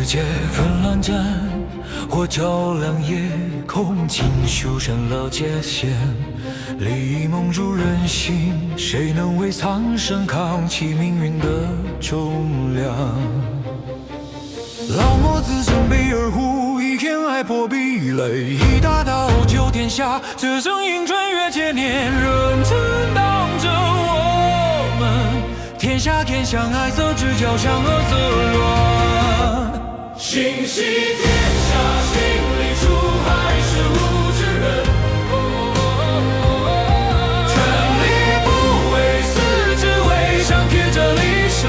界纷乱战，或照亮夜空，请修身了界限。利益蒙住人心，谁能为苍生扛起命运的重量？老墨自称北二虎，一片爱破壁垒，一大刀救天下，这声音穿越千年，认真当着我们。天下天相爱色，只教相恶色乱。心系天下，心里出海是无之人。权力不为私，只为想贴着历史。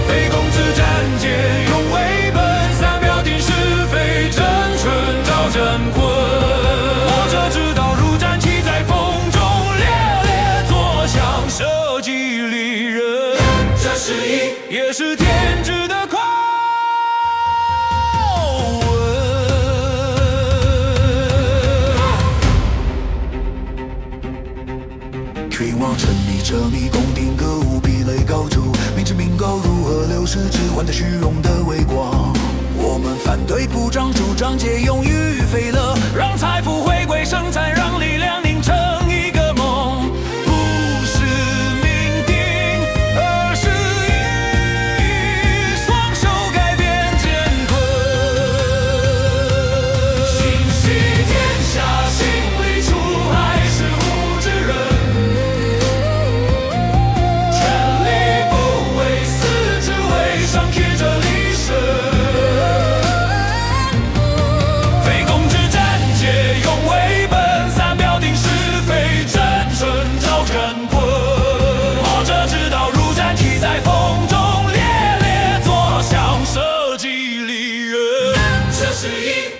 非公之战节，永为本。三表定是非，真纯照真坤。我这知道如战旗在风中，烈烈作响，社稷利人。这是一，也是天之的拷问。群王沉迷彻迷，宫廷歌舞，壁垒高筑，明知明告如何流失，只换得虚荣的微光。我们反对不张主张借用于非乐，让财富回归生产，让力量凝成一个梦。不是命定，而是一双手改变乾坤。心系天下，心里出海是无之人。权力不为私，只为上贴着历史。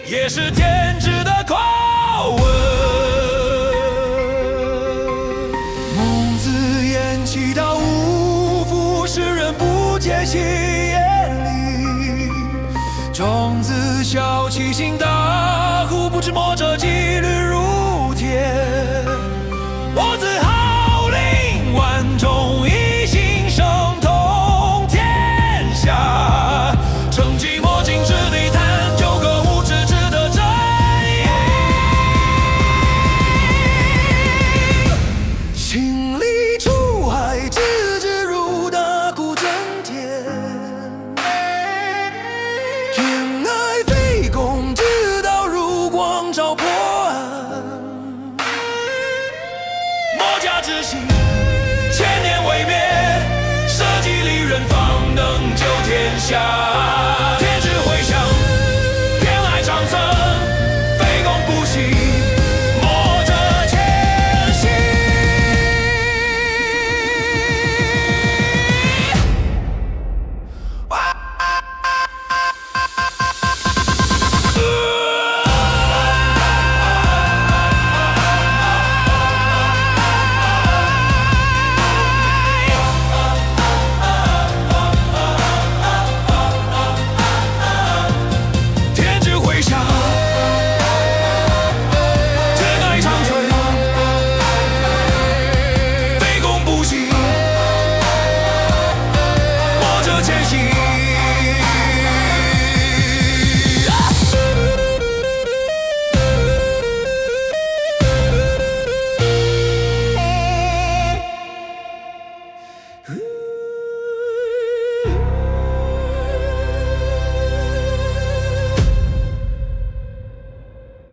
也是天之的拷问。孟子言其道无夫，世人不解其言理。庄子笑其行大乎，不知墨者纪律。